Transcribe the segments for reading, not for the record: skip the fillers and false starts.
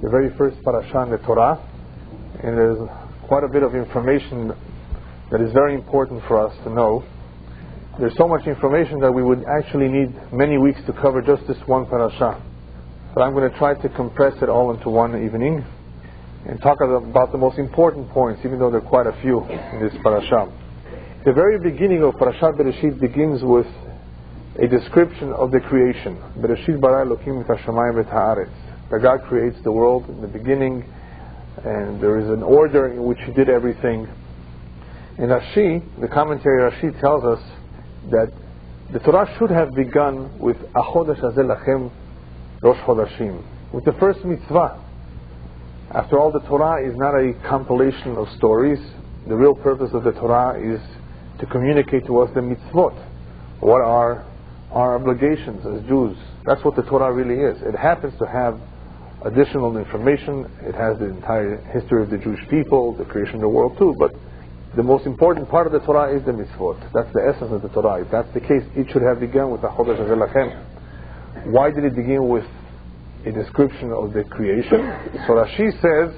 the very first parasha in the Torah, and there's quite a bit of information that is very important for us to know. There's so much information that we would actually need many weeks to cover just this one parasha. But I'm going to try to compress it all into one evening and talk about the most important points, even though there are quite a few in this parasha. The very beginning of Parashat Bereishit begins with a description of the creation. Bereishit bara Elokim et hashamayim et haaretz. That God creates the world in the beginning, and there is an order in which He did everything. And Rashi, the commentary Rashi, tells us that the Torah should have begun with Achodesh hazeh lachem Rosh Chodashim, with the first mitzvah. After all, the Torah is not a compilation of stories. The real purpose of the Torah is to communicate to us the mitzvot. What are our obligations as Jews? That's what the Torah really is. It happens to have additional information. It has the entire history of the Jewish people, the creation of the world too, but the most important part of the Torah is the mitzvot. That's the essence of the Torah. If that's the case, it should have begun with Achodesh hazeh lachem. Why did it begin with a description of the creation? So Rashi says,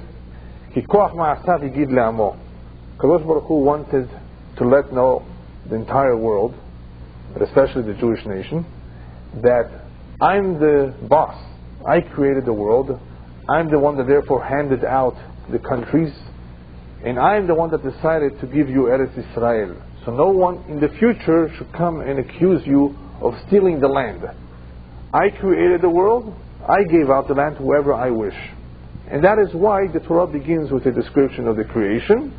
Ki koach ma'asav yigid le'amo. Kadosh Baruch Hu wanted to let know the entire world, but especially the Jewish nation, that I'm the boss. I created the world. I'm the one that therefore handed out the countries, and I'm the one that decided to give you Eretz Israel. So no one in the future should come and accuse you of stealing the land. I created the world. I gave out the land to whoever I wish. And that is why the Torah begins with a description of the creation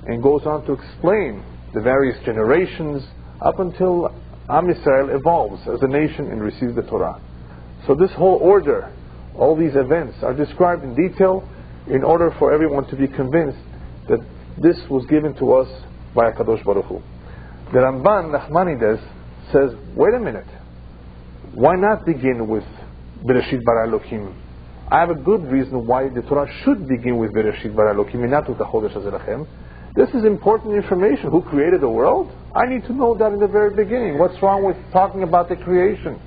and goes on to explain the various generations up until Am Yisrael evolves as a nation and receives the Torah. So this whole order, all these events are described in detail in order for everyone to be convinced that this was given to us by HaKadosh Baruch Hu. The Ramban, Nachmanides, says, wait a minute, why not begin with Bereishit bara Elokim? I have a good reason why the Torah should begin with Bereishit bara Elokim and not with Achodesh hazeh lachem. This is important information. Who created the world? I need to know that in the very beginning. What's wrong with talking about the creation?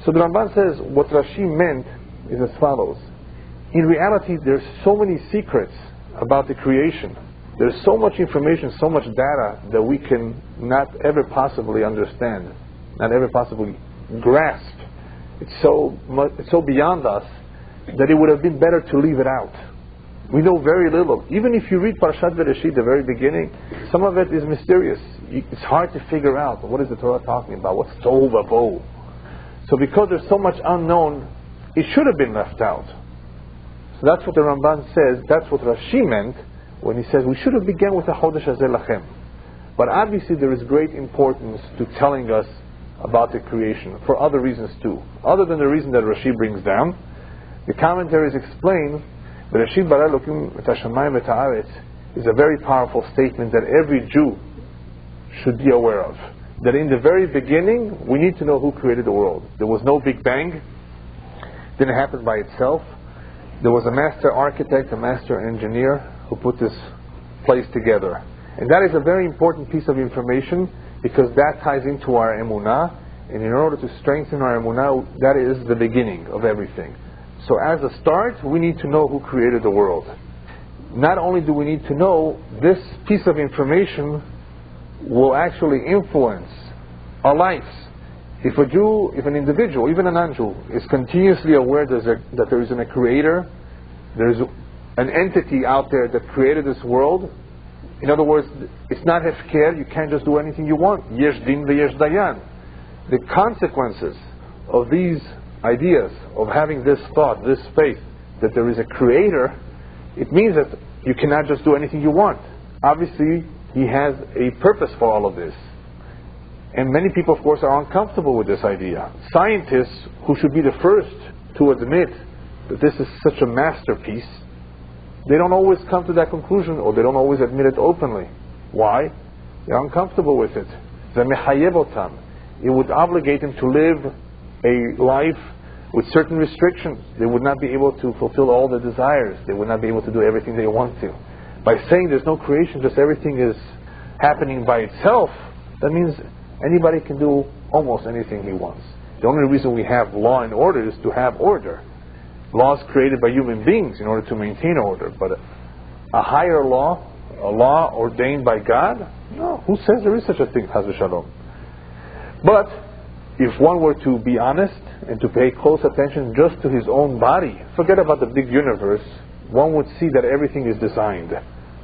So the Ramban says what Rashi meant is as follows. In reality, there's so many secrets about the creation. There's so much information, so much data that we can not ever possibly understand, not ever possibly grasp. It's so beyond us that it would have been better to leave it out. We know very little. Even if you read Parashat Bereishit, the very beginning, some of it is mysterious. It's hard to figure out what is the Torah talking about. What's tohu vavohu? So because there's so much unknown, it should have been left out. So that's what the Ramban says. That's what Rashi meant when he says we should have begun with Achodesh hazeh lachem. But obviously there is great importance to telling us about the creation for other reasons too. Other than the reason that Rashi brings down, the commentaries explain Bereishit bara Elokim et hashamayim et haaretz is a very powerful statement that every Jew should be aware of. That in the very beginning, we need to know who created the world. There was no Big Bang. It didn't happen by itself. There was a master architect, a master engineer who put this place together. And that is a very important piece of information because that ties into our emunah. And in order to strengthen our emunah, that is the beginning of everything. So as a start, we need to know who created the world. Not only do we need to know, this piece of information will actually influence our lives. If a Jew, if an individual, even a non-Jew, is continuously aware that there is a creator, there is an entity out there that created this world, in other words, it's not hefker, you can't just do anything you want. Yesh din veyesh dayan. The consequences of these ideas, of having this thought, this faith, that there is a creator, it means that you cannot just do anything you want. Obviously, He has a purpose for all of this. And many people, of course, are uncomfortable with this idea. Scientists, who should be the first to admit that this is such a masterpiece, they don't always come to that conclusion, or they don't always admit it openly. Why? They're uncomfortable with it. It would obligate them to live a life with certain restrictions. They would not be able to fulfill all their desires. They would not be able to do everything they want to. By saying there's no creation, just everything is happening by itself, that means anybody can do almost anything he wants. The only reason we have law and order is to have order. laws created by human beings in order to maintain order. But a higher law, a law ordained by God? No. Who says there is such a thing, Chas v'Shalom? But if one were to be honest and to pay close attention just to his own body, forget about the big universe, one would see that everything is designed.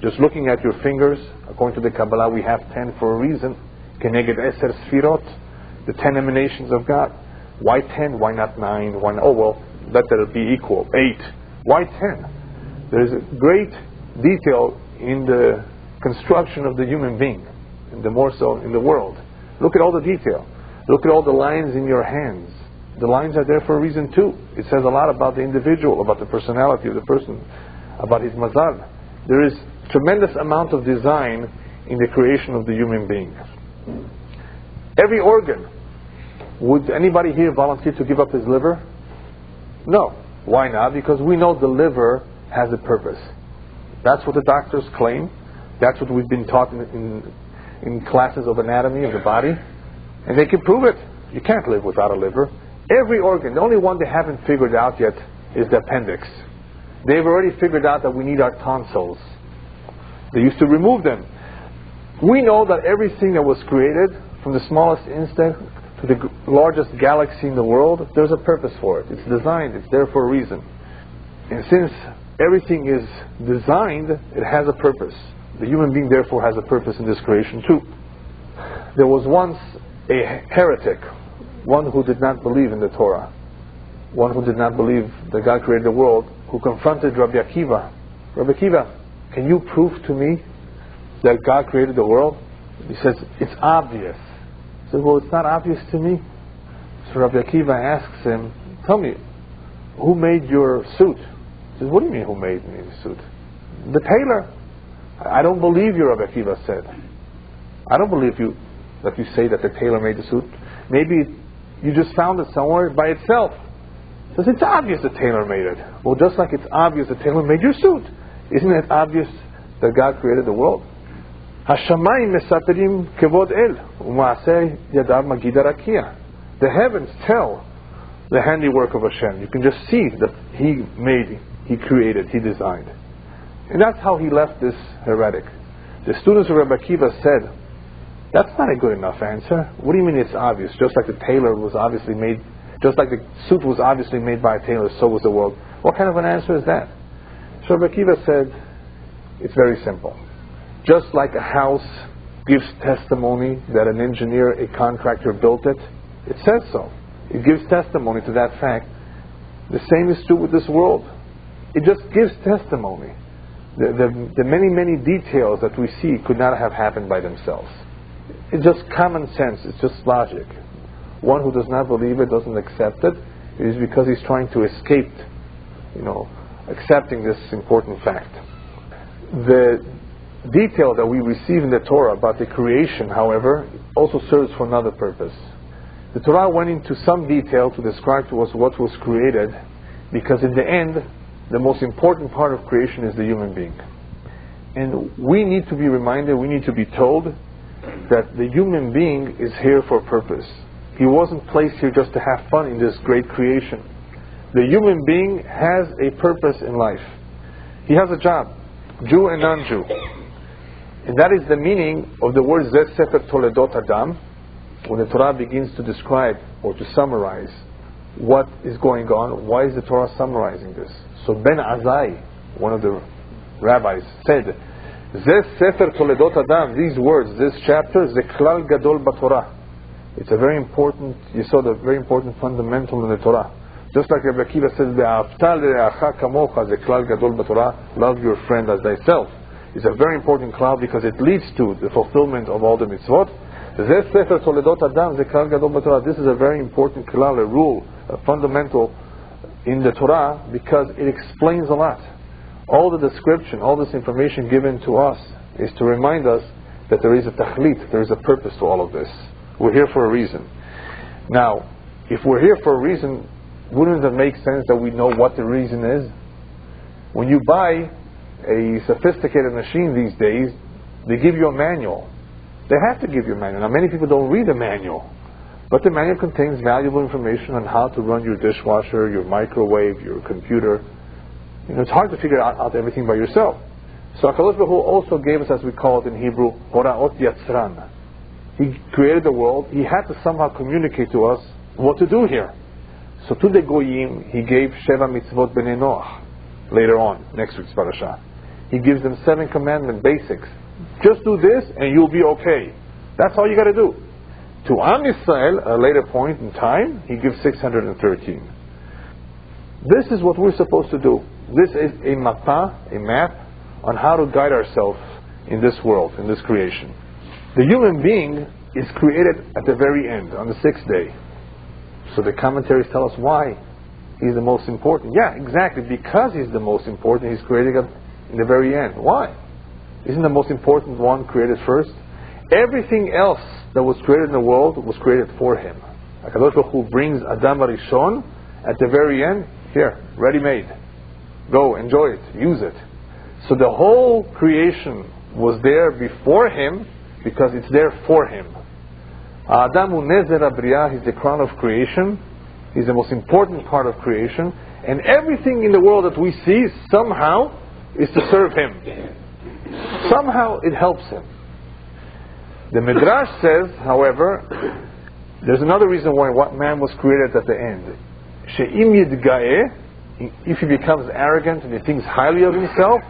Just looking at your fingers, according to the Kabbalah, we have 10 for a reason. Keneged Eser Sfirot, the 10 emanations of God. Why 10? Why not 9? Why not? Oh well, let that be equal. 8. Why 10? There is a great detail in the construction of the human being, and the more so in the world. Look at all the detail. Look at all the lines in your hands. The lines are there for a reason too. It says a lot about the individual, about the personality of the person, about his mazal. There is tremendous amount of design in the creation of the human being. Every organ. Would anybody here volunteer to give up his liver? No. Why not? Because we know the liver has a purpose. That's what the doctors claim. That's what we've been taught in classes of anatomy of the body. And they can prove it. You can't live without a liver. Every organ, the only one they haven't figured out yet is the appendix. They've already figured out that we need our tonsils. They used to remove them. We know that everything that was created, from the smallest insect to the largest galaxy in the world, there's a purpose for it. It's designed. It's there for a reason. And since everything is designed, it has a purpose. The human being therefore has a purpose in this creation too. There was once a heretic, one who did not believe in the Torah, one who did not believe that God created the world, who confronted Rabbi Akiva. Rabbi Akiva, can you prove to me that God created the world? He says, it's obvious. He says, well, it's not obvious to me. So Rabbi Akiva asks him, tell me, who made your suit? He says, what do you mean who made me the suit? The tailor. I don't believe you, Rabbi Akiva said. I don't believe you that you say that the tailor made the suit. Maybe you just found it somewhere by itself. He says, it's obvious the tailor made it. Well, just like it's obvious the tailor made your suit. Isn't it obvious that God created the world? Hashamayim mesaperim kevod el u'maaseh yadav magid arakia. The heavens tell the handiwork of Hashem. You can just see that He made, He created, He designed. And that's how he left this heretic. The students of Rabbi Akiva said, that's not a good enough answer. What do you mean it's obvious? Just like the tailor was obviously made, just like the suit was obviously made by a tailor, so was the world. What kind of an answer is that? So Rabbi Akiva said, it's very simple. Just like a house gives testimony that an engineer, a contractor built it, it says so. It gives testimony to that fact. The same is true with this world. It just gives testimony. The many, many details that we see could not have happened by themselves. It's just common sense. It's just logic. One who does not believe it, doesn't accept it, it is because he's trying to escape, accepting this important fact. The detail that we receive in the Torah about the creation, however, also serves for another purpose. The Torah went into some detail to describe to us what was created, because in the end, the most important part of creation is the human being. And we need to be reminded, we need to be told that the human being is here for a purpose. He wasn't placed here just to have fun in this great creation. The human being has a purpose in life. He has a job, Jew and non-Jew. And that is the meaning of the word Zeh Sefer Toledot Adam, when the Torah begins to describe or to summarize what is going on. Why is the Torah summarizing this? So Ben Azai, one of the rabbis, said, Zeh Sefer Toledot Adam, these words, this chapter, Zeklal Gadol B'Torah. It's a very important, you saw the very important fundamental in the Torah. Just like Rabbi Akiva says, Ve'afta le'acha kamocha, Zeklal Gadol B'Torah, love your friend as thyself. It's a very important klal because it leads to the fulfillment of all the mitzvot. Zeh Sefer Toledot Adam, Zeklal Gadol B'Torah. This is a very important klal, a rule, a fundamental in the Torah, because it explains a lot. All the description, all this information given to us is to remind us that there is a tachlit, there is a purpose to all of this. We're here for a reason. Now, if we're here for a reason, wouldn't it make sense that we know what the reason is? When you buy a sophisticated machine these days, they give you a manual. They have to give you a manual. Now, many people don't read the manual. But the manual contains valuable information on how to run your dishwasher, your microwave, your computer. It's hard to figure out everything by yourself. So HaKadosh Baruch Hu also gave us, as we call it in Hebrew, Horaot Yatzran. He created the world. He had to somehow communicate to us what to do here. So to the Goyim, He gave Sheva Mitzvot B'nei Noach. Later on, next week's Parashat. He gives them 7 commandment basics. Just do this and you'll be okay. That's all you got to do. To Am Yisrael, a later point in time, He gives 613. This is what we're supposed to do. This is a map on how to guide ourselves in this world, in this creation. The human being is created at the very end, on the 6th day. So the commentaries tell us why He's the most important. Yeah, exactly. Because He's the most important, He's created in the very end. Why? Isn't the most important one created first? Everything else that was created in the world was created for Him. HaKadosh Baruch Hu brings Adam HaRishon at the very end. Here, ready-made. Go, enjoy it, use it. So the whole creation was there before Him because it's there for Him. Adamu Nezer HaBriah, He's the crown of creation. He's the most important part of creation. And everything in the world that we see somehow is to serve Him. Somehow it helps Him. The Midrash says, however, there's another reason why man was created at the end. She'im yidga'eh, if he becomes arrogant and he thinks highly of himself,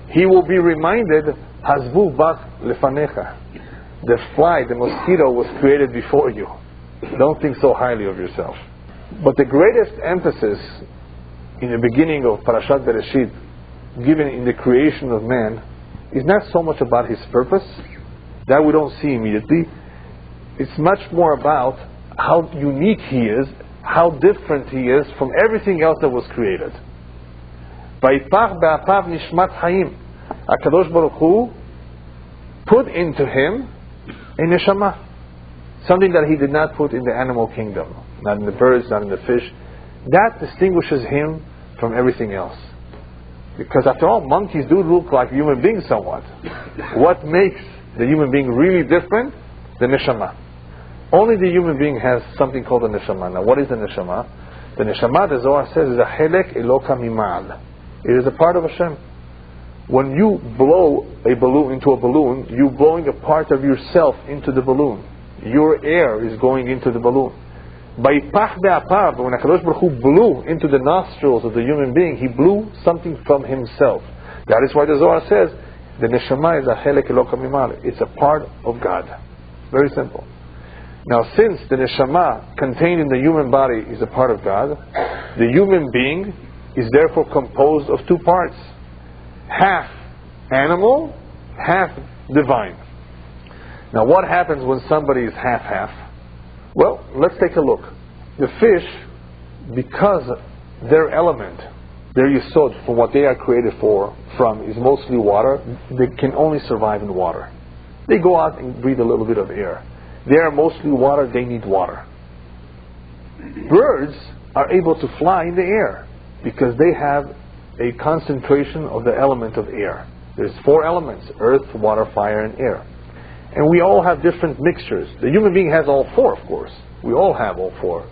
he will be reminded, Hazvu bach lefanecha. The fly, the mosquito, was created before you. Don't think so highly of yourself. But the greatest emphasis in the beginning of Parashat Bereishit, given in the creation of man, is not so much about his purpose. That we don't see immediately. It's much more about how unique he is, how different he is from everything else that was created. Vayipach be'apav nishmat hayim. HaKadosh Baruch Hu put into him a neshama. Something that He did not put in the animal kingdom. Not in the birds, not in the fish. That distinguishes him from everything else. Because after all, monkeys do look like human beings somewhat. What makes the human being really different? The neshama. Only the human being has something called a neshama. Now what is the neshama? The neshama, the Zohar says, is a helek eloka mima'al. It is a part of Hashem. When you blow a balloon into a balloon, you're blowing a part of yourself into the balloon. Your air is going into the balloon. By pach be'apav, when HaKadosh Baruch Hu blew into the nostrils of the human being, He blew something from Himself. That is why the Zohar says, the neshama is a helek eloka mima'al. It's a part of God. Very simple. Now, since the neshama contained in the human body is a part of God, the human being is therefore composed of 2 parts. Half animal, half divine. Now, what happens when somebody is half-half? Well, let's take a look. The fish, because their element, their yesod, for what they are created from, is mostly water, they can only survive in water. They go out and breathe a little bit of air. They are mostly water, they need water. Birds are able to fly in the air because they have a concentration of the element of air. There's 4 elements: earth, water, fire, and air. And we all have different mixtures. The human being has all 4, of course. We all have all 4.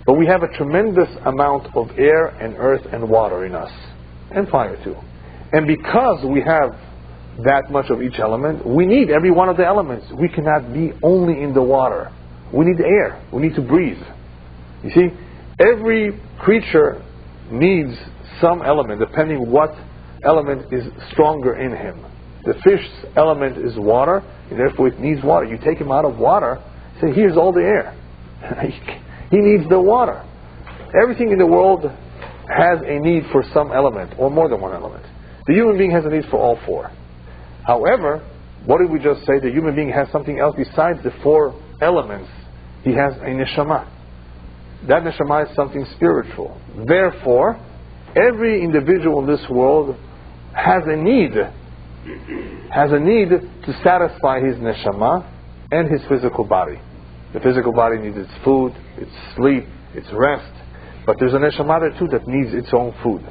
But we have a tremendous amount of air and earth and water in us. And fire too. And because we have that much of each element, we need every one of the elements. We cannot be only in the water. We need air. We need to breathe. You see, every creature needs some element, depending what element is stronger in him. The fish's element is water, and therefore it needs water. You take him out of water, say, here's all the air. He needs the water. Everything in the world has a need for some element, or more than one element. The human being has a need for all 4. However, what did we just say? The human being has something else besides the 4 elements. He has a neshama. That neshama is something spiritual. Therefore, every individual in this world has a need to satisfy his neshama and his physical body. The physical body needs its food, its sleep, its rest. But there's a neshama there too that needs its own food.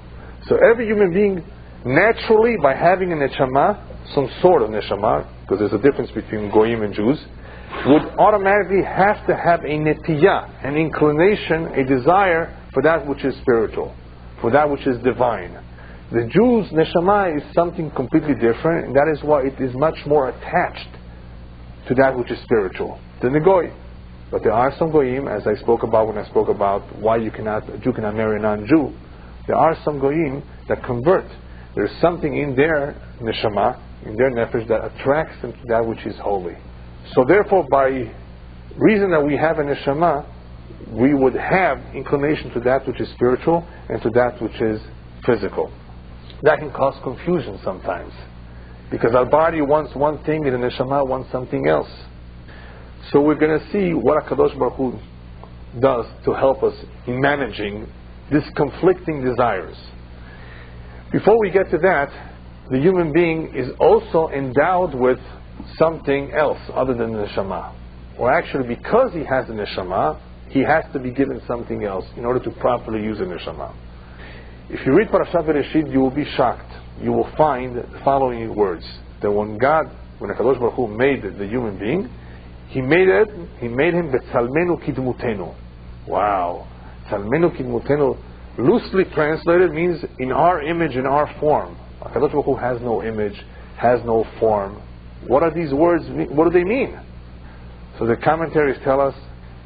So every human being, naturally, by having a neshama, some sort of neshama, because there's a difference between goyim and Jews, would automatically have to have a netiyah, an inclination, a desire for that which is spiritual, for that which is divine. The Jew's neshama is something completely different, and that is why it is much more attached to that which is spiritual than the goy. But there are some goyim, as I spoke about when I spoke about why a Jew cannot marry a non-Jew. There are some goyim that convert. There's something in their neshama, in their nefesh, that attracts them to that which is holy. So therefore, by reason that we have a neshama, we would have inclination to that which is spiritual and to that which is physical. That can cause confusion sometimes, because our body wants one thing and the neshama wants something else. So we're going to see what HaKadosh Baruch Hu does to help us in managing these conflicting desires. Before we get to that, the human being is also endowed with something else other than the neshama. Or actually, because he has the neshama, he has to be given something else in order to properly use the neshama. If you read Parashat Bereishit, you will be shocked. You will find the following words: that when HaKadosh Baruch Hu made the human being, He made him betzalmenu kidmutenu. Wow. Tzalmenu kidmutenu, loosely translated, means in our image, in our form. HaKadosh Baruch Hu has no image, has no form. What are these words? What do they mean? So the commentaries tell us,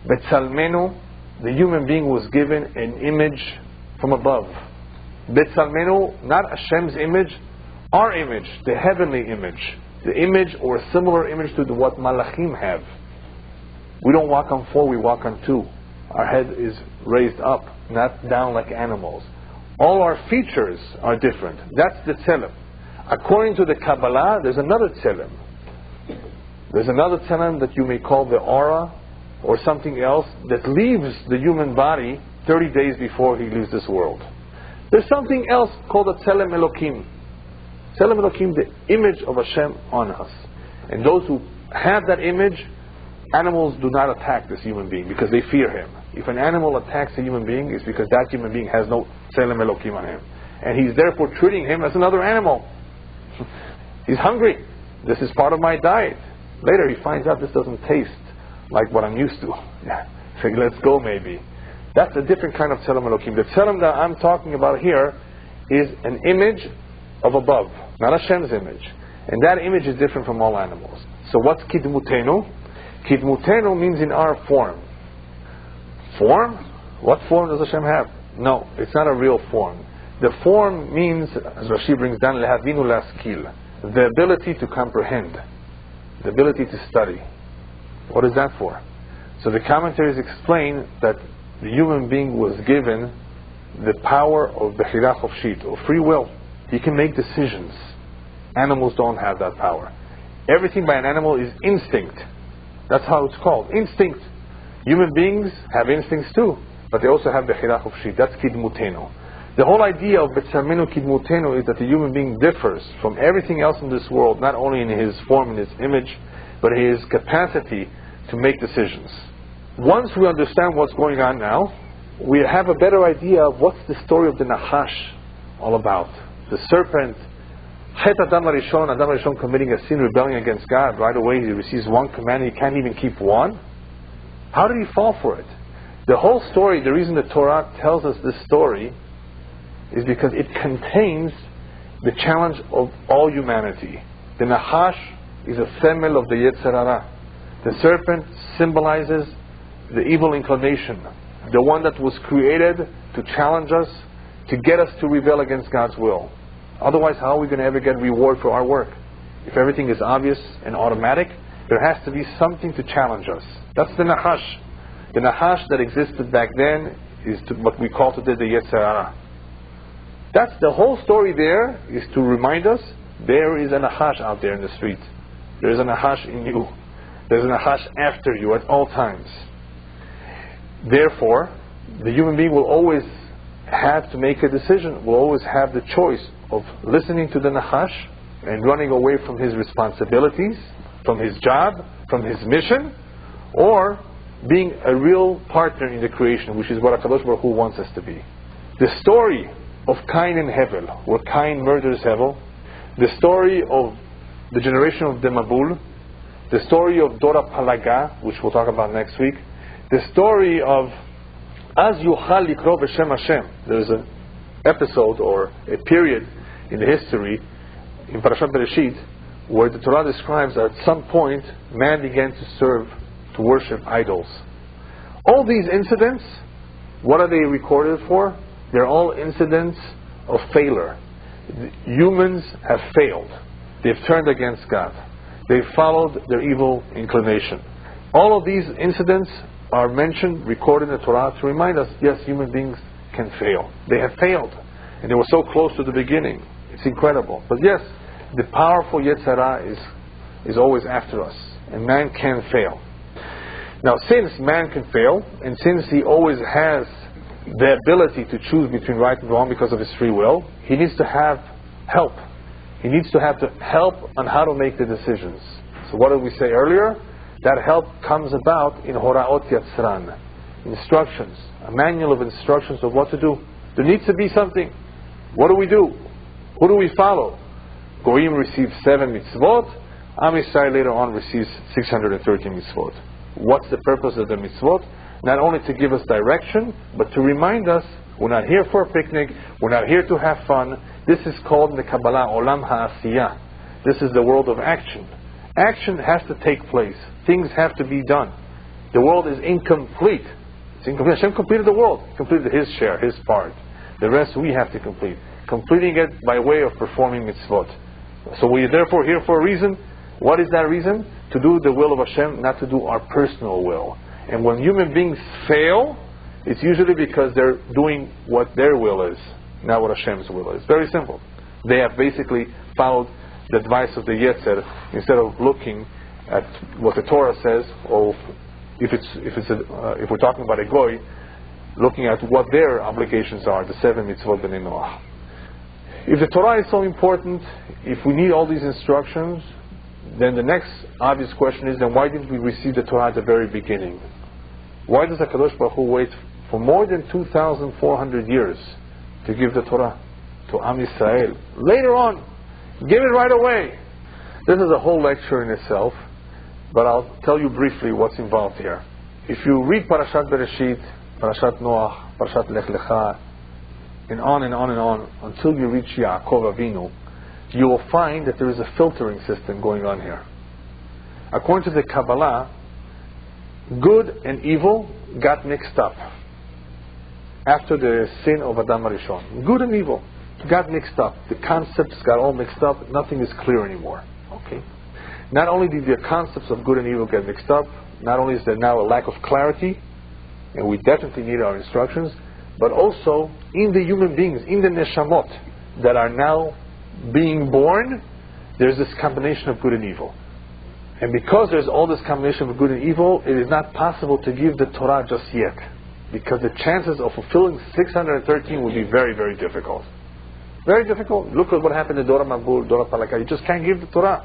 betzalmenu, the human being was given an image from above. Betzalmenu, not Hashem's image, our image, the heavenly image. The image or a similar image to what Malachim have. We don't walk on four, we walk on two. Our head is raised up, not down like animals. All our features are different. That's the tzelem. According to the Kabbalah, there's another tzelem. There's another tzelem that you may call the aura or something else that leaves the human body 30 days before he leaves this world. There's something else called the tzelem Elokim. Tzelem Elokim, the image of Hashem on us. And those who have that image, animals do not attack this human being because they fear him. If an animal attacks a human being, it's because that human being has no Tzelem Elokim on him. And he's therefore treating him as another animal. He's hungry. This is part of my diet. Later he finds out this doesn't taste like what I'm used to. So let's go maybe. That's a different kind of Tzelem Elokim. The Tzelem that I'm talking about here is an image of above, not Hashem's image. And that image is different from all animals. So what's Kidmutenu? Kidmutenu means in our form. Form? What form does Hashem have? No, it's not a real form. The form means, as Rashi brings down, lehavinu laskil, the ability to comprehend, the ability to study. What is that for? So the commentaries explain that the human being was given the power of bechira chofshit, or free will. He can make decisions. Animals don't have that power. Everything by an animal is instinct. That's how it's called, instinct. Human beings have instincts too, but they also have bechira chofshit. That's kidmutenu. The whole idea of betzalmenu kidmutenu is that the human being differs from everything else in this world, not only in his form and his image, but his capacity to make decisions. Once we understand what's going on now, we have a better idea of what's the story of the Nachash all about. The serpent, Chet Adam Rishon committing a sin, rebelling against God. Right away he receives one command, he can't even keep one. How did he fall for it? The whole story, the reason the Torah tells us this story is because it contains the challenge of all humanity. The Nachash is a semel of the Yetzer Hara. The serpent symbolizes the evil inclination, the one that was created to challenge us, to get us to rebel against God's will. Otherwise, how are we going to ever get reward for our work? If everything is obvious and automatic, there has to be something to challenge us. That's the Nachash. The Nachash that existed back then is what we call today the Yetzer Hara. That's the whole story there, is to remind us there is a Nachash out there in the street. There is a Nachash in you. There's a Nachash after you at all times. Therefore, the human being will always have to make a decision, will always have the choice of listening to the Nachash and running away from his responsibilities, from his job, from his mission, or being a real partner in the creation, which is what HaKadosh Baruch Hu wants us to be. The story of Cain and Hevel, where Cain murders Hevel, the story of the generation of the Mabul, the story of Dora Palaga, which we'll talk about next week, the story of Az Yuchal Likro B'Shem Hashem. There's an episode or a period in the history in Parashat Bereishit where the Torah describes that at some point man began to worship idols. All these incidents, what are they recorded for? They're all incidents of failure. Humans have failed. They've turned against God. They've followed their evil inclination. All of these incidents are mentioned, recorded in the Torah to remind us, yes, human beings can fail. They have failed. And they were so close to the beginning. It's incredible. But yes, the powerful Yetzirah is always after us. And man can fail. Now, since man can fail, and since he always has the ability to choose between right and wrong because of his free will, he needs to have help. He needs to have help on how to make the decisions. So what did we say earlier? That help comes about in Horaot Yatzran, instructions, a manual of instructions of what to do. There needs to be something. What do we do? Who do we follow? Goyim receives 7 mitzvot. Am Yisrael later on receives 613 mitzvot. What's the purpose of the mitzvot? Not only to give us direction, but to remind us we're not here for a picnic, we're not here to have fun. This is called in the Kabbalah Olam HaAsiyah. This is the world of action. Action has to take place. Things have to be done. The world is incomplete. It's incomplete. Hashem completed the world. He completed His share, His part. The rest we have to complete. Completing it by way of performing mitzvot. So we are therefore here for a reason. What is that reason? To do the will of Hashem, not to do our personal will. And when human beings fail, it's usually because they're doing what their will is, not what Hashem's will is. Very simple. They have basically followed the advice of the Yetzer instead of looking at what the Torah says, or if we're talking about a goy, looking at what their obligations are, the 7 mitzvot b'nei Noach. If the Torah is so important, if we need all these instructions, then the next obvious question is, then why didn't we receive the Torah at the very beginning? Why does HaKadosh Baruch Hu wait for more than 2,400 years to give the Torah to Am Yisrael? Later on, give it right away. This is a whole lecture in itself, but I'll tell you briefly what's involved here. If you read Parashat Bereishit, Parashat Noach, Parashat Lech Lecha, and on and on and on, until you reach Yaakov Avinu, you will find that there is a filtering system going on here. According to the Kabbalah, good and evil got mixed up after the sin of Adam Arishon. Good and evil got mixed up. The concepts got all mixed up. Nothing is clear anymore. Okay. Not only did the concepts of good and evil get mixed up, not only is there now a lack of clarity, and we definitely need our instructions, but also in the human beings, in the neshamot that are now being born, there's this combination of good and evil. And because there's all this combination of good and evil, it is not possible to give the Torah just yet. Because the chances of fulfilling 613 would be very, very difficult. Very difficult. Look at what happened to Dora Mabul, Dora Palaka. You just can't give the Torah.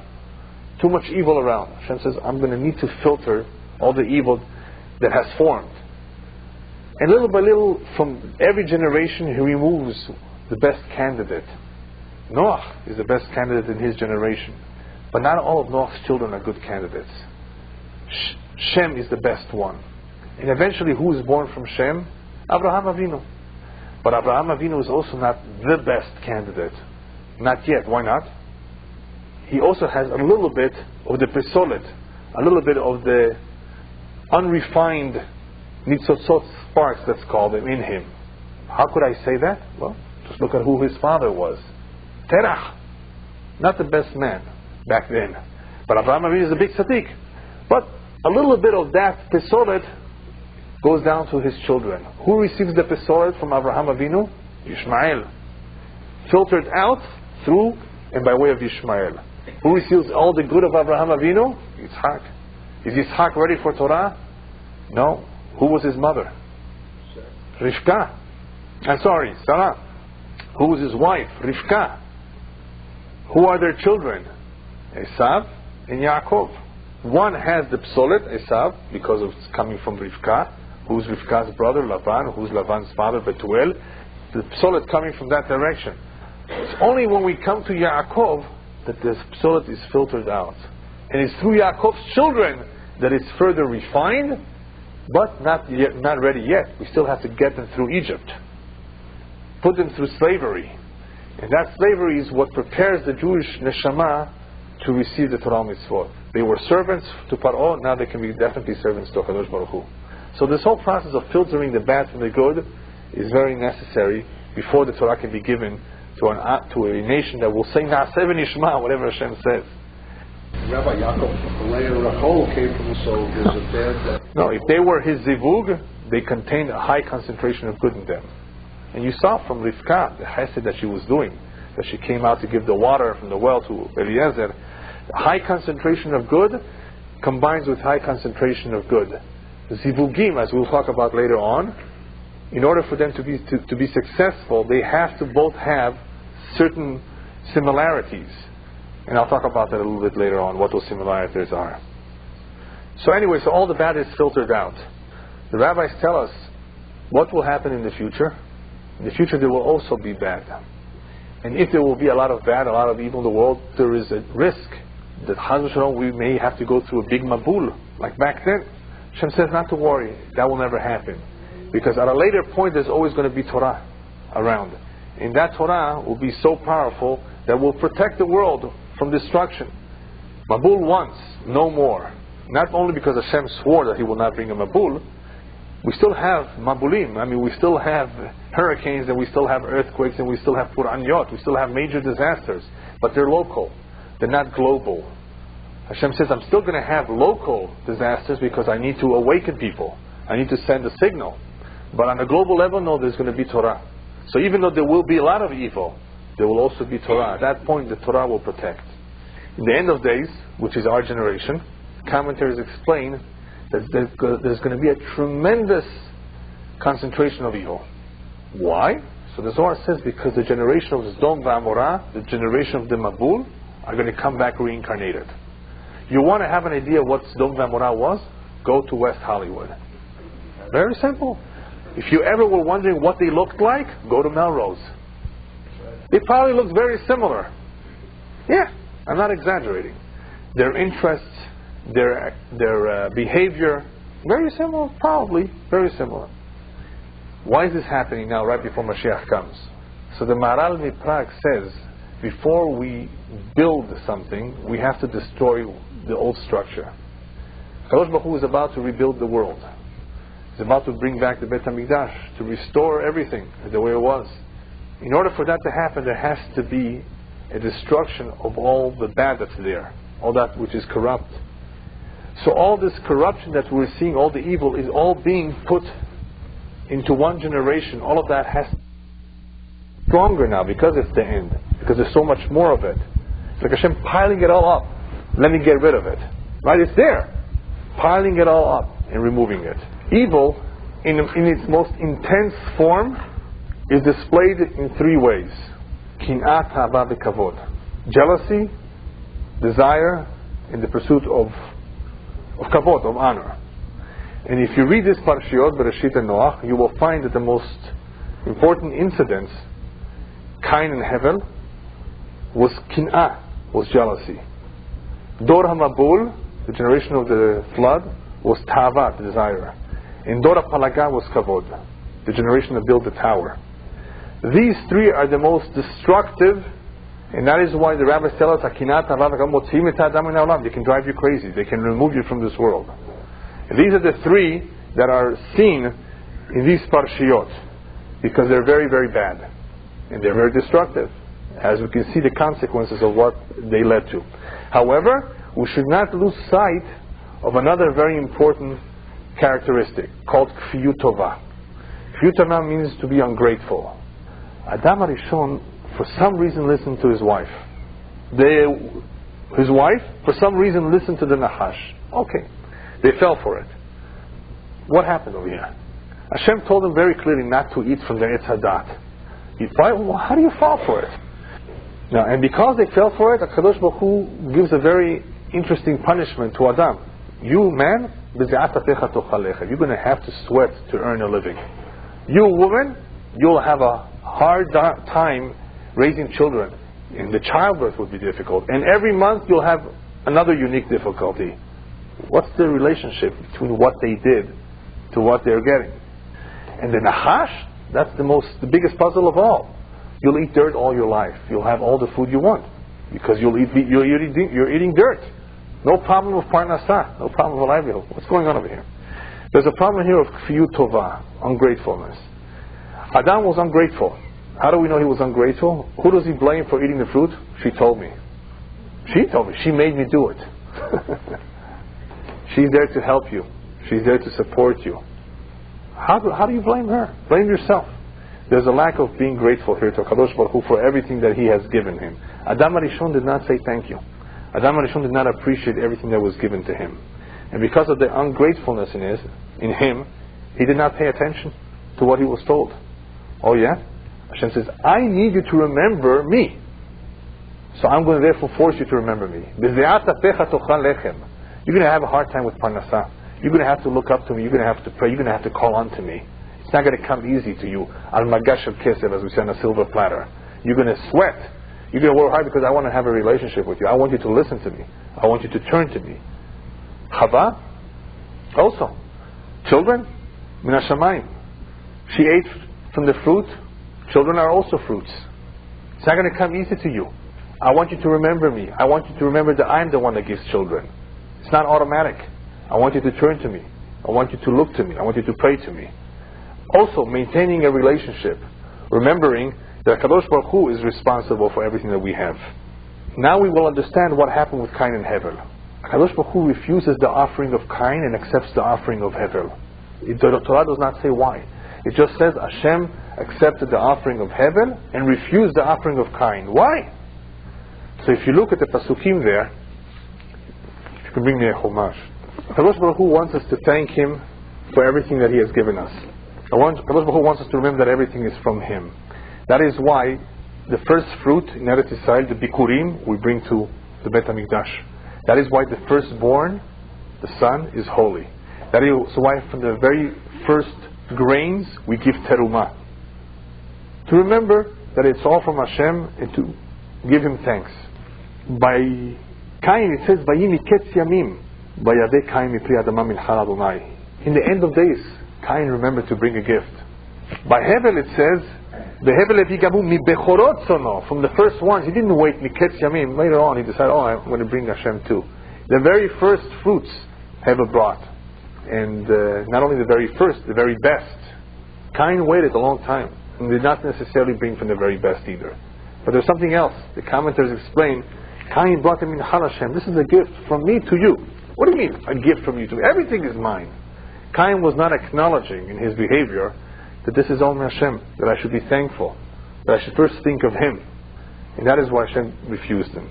Too much evil around. Hashem says, I'm going to need to filter all the evil that has formed. And little by little, from every generation, He removes the best candidate. Noach is the best candidate in his generation. But not all of Noach's children are good candidates. Shem is the best one. And eventually, who is born from Shem? Abraham Avinu. But Abraham Avinu is also not the best candidate. Not yet. Why not? He also has a little bit of the pesolet, a little bit of the unrefined nitzotzot sparks, let's call them, in him. How could I say that? Well, just look at who his father was. Terach. Not the best man back then. But Abraham Avinu is a big tzaddik. But a little bit of that pesolet goes down to his children. Who receives the pesolet from Abraham Avinu? Yishmael. Filtered out through and by way of Yishmael. Who receives all the good of Abraham Avinu? Yitzhak. Is Yitzhak ready for Torah? No. Who was his mother? Rivka. I'm sorry, Sarah. Who was his wife? Rivka. Who are their children? Esav and Yaakov. One has the psolet, Esav, because of it's coming from Rivka. Who's Rivka's brother? Lavan. Who's Lavan's father? Betuel. The psolet coming from that direction. It's only when we come to Yaakov that the psolet is filtered out. And it's through Yaakov's children that it's further refined, but not ready yet. We still have to get them through Egypt. Put them through slavery. And that slavery is what prepares the Jewish neshama to receive the Torah mitzvot. They were servants to Paro, now they can be definitely servants to HaKadosh Baruch Hu. So this whole process of filtering the bad from the good is very necessary before the Torah can be given to a nation that will say Na'aseh v'nishma, whatever Hashem says. Rabbi Yaakov, Leah and Rachel came from, so there's a bad... No, if they were his zivug, they contained a high concentration of good in them. And you saw from Rivka, the chesed that she was doing, that she came out to give the water from the well to Eliezer. High concentration of good combines with high concentration of good. Zivugim, as we'll talk about later on, in order for them to be successful, they have to both have certain similarities. And I'll talk about that a little bit later on, what those similarities are. So anyway, so all the bad is filtered out. The rabbis tell us what will happen in the future. In the future there will also be bad. And if there will be a lot of bad, a lot of evil in the world, there is a risk that Chas v'Shalom, we may have to go through a big mabul, like back then. Hashem says not to worry, that will never happen. Because at a later point there's always going to be Torah around. And that Torah will be so powerful that will protect the world from destruction. Mabul once, no more. Not only because Hashem swore that He will not bring a mabul, we still have mabulim. I mean, we still have hurricanes, and we still have earthquakes, and we still have puranyot. We still have major disasters, but they're local. They're not global. Hashem says, I'm still going to have local disasters because I need to awaken people. I need to send a signal. But on a global level, no, there's going to be Torah. So even though there will be a lot of evil, there will also be Torah. At that point, the Torah will protect. In the end of days, which is our generation, commentators explain that there's going to be a tremendous concentration of evil. Why? So the Zohar says because the generation of Sdom v'Amorah, the generation of the Mabul, are going to come back reincarnated. You want to have an idea what Sdom v'Amorah was? Go to West Hollywood. Very simple. If you ever were wondering what they looked like, go to Melrose. They probably looked very similar. Yeah, I'm not exaggerating. Their interests, their behavior, very similar, probably very similar. Why is this happening now, right before Mashiach comes? So the Maharal Miprag says, before we build something, we have to destroy the old structure. Kadosh Baruch Hu is about to rebuild the world. He's about to bring back the Beit HaMikdash, to restore everything the way it was. In order for that to happen, there has to be a destruction of all the bad that's there, all that which is corrupt. So all this corruption that we're seeing, all the evil, is all being put into one generation. All of that has to be stronger now because it's the end, because there's so much more of it. It's like Hashem piling it all up. Let me get rid of it. Right? It's there. Piling it all up and removing it. Evil, in its most intense form, is displayed in three ways. Kin'at ha'ava v'kavod. Jealousy, desire, and the pursuit of kavod, of honor. And if you read this Parashat, Bereishit and Noach, you will find that the most important incidents, Cain and Hevel, was kin'ah, was jealousy. Dor HaMabul, the generation of the flood, was ta'ava, the desire. And Dor HaPalaga was kavod, the generation that built the tower. These three are the most destructive, and that is why the rabbis tell us, they can drive you crazy, they can remove you from this world. And these are the three that are seen in these parashiyot, because they're very, very bad, and they're very destructive, as we can see the consequences of what they led to. However, we should not lose sight of another very important characteristic, called kfiyut tova. Kfiyut tova means to be ungrateful. Adam HaRishon, for some reason, listened to his wife. His wife, for some reason, listened to the Nachash. Okay. They fell for it. What happened over here? Hashem told them very clearly not to eat from the Etz Hadat. How do you fall for it? Now, and because they fell for it, HaKadosh Baruch Hu gives a very interesting punishment to Adam. You, man, you're going to have to sweat to earn a living. You, woman, you'll have a hard time raising children, and the childbirth will be difficult. And every month you'll have another unique difficulty. What's the relationship between what they did to what they're getting? And the Nachash, that's the biggest puzzle of all. You'll eat dirt all your life. You'll have all the food you want because you're eating dirt. No problem with parnasah, no problem with livelihood. What's going on over here? There's a problem here of kfiyut tovah, ungratefulness. Adam was ungrateful. How do we know he was ungrateful? Who does he blame for eating the fruit? She told me. She told me. She made me do it. She's there to help you. She's there to support you. How do you blame her? Blame yourself. There's a lack of being grateful here to HaKadosh Baruch Hu for everything that he has given him. Adam HaRishon did not say thank you. Adam HaRishon did not appreciate everything that was given to him. And because of the ungratefulness in him, he did not pay attention to what he was told. Oh yeah? Hashem says, I need you to remember me. So I'm going to therefore force you to remember me. You're going to have a hard time with parnasah. You're going to have to look up to me. You're going to have to pray. You're going to have to call on to me. It's not going to come easy to you. Al-magash al-kesef, as we say on a silver platter. You're going to sweat. You're going to work hard because I want to have a relationship with you. I want you to listen to me. I want you to turn to me. Chava, also. Children, min hashamayim. She ate from the fruit. Children are also fruits. It's not going to come easy to you. I want you to remember me. I want you to remember that I'm the one that gives children. It's not automatic. I want you to turn to me. I want you to look to me. I want you to pray to me. Also, maintaining a relationship. Remembering that HaKadosh Baruch Hu is responsible for everything that we have. Now we will understand what happened with Cain and Hevel. HaKadosh Baruch Hu refuses the offering of Cain and accepts the offering of Hevel. The Torah does not say why. It just says Hashem accepted the offering of Hevel and refused the offering of Cain. Why? So if you look at the Pasukim there, you can bring me a Chumash. HaKadosh Baruch Hu wants us to thank Him for everything that He has given us. HaKadosh Baruch Hu wants us to remember that everything is from Him. That is why the first fruit in Eretz Yisrael, the Bikurim, we bring to the Bet HaMikdash. That is why the firstborn, the son, is holy. That is why from the very first grains we give terumah. To remember that it's all from Hashem and to give Him thanks. By Cain it says, "Vayi miketz yamim, vayaveh Cain mipri adama minchal Adonai." In the end of days, Cain remembered to bring a gift. By Hevel it says, "Vehevel evigamu mi bechorot sono." From the first ones, he didn't wait miketz yamim. Later on, he decided, I'm going to bring Hashem too. The very first fruits Hevel brought, and not only the very first, the very best. Cain waited a long time and did not necessarily bring from the very best either. But there's something else. The commentators explain, Cain brought him in Hashem. This is a gift from me to you. What do you mean, a gift from you to me? Everything is mine. Cain was not acknowledging in his behavior that this is all Hashem, that I should be thankful, that I should first think of Him. And that is why Hashem refused him.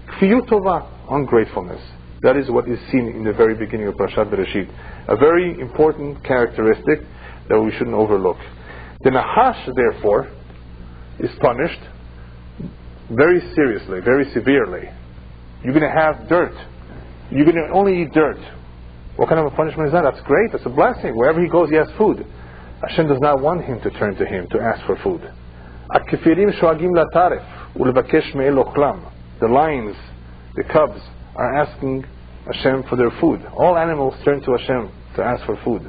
Kfiyut tovah, ungratefulness. That is what is seen in the very beginning of Parashat Bereishit. A very important characteristic that we shouldn't overlook. The Nachash, therefore, is punished very seriously, very severely. You're going to have dirt. You're going to only eat dirt. What kind of a punishment is that? That's great. That's a blessing. Wherever he goes, he has food. Hashem does not want him to turn to Him to ask for food. The lions, the cubs, are asking Hashem for their food. All animals turn to Hashem to ask for food.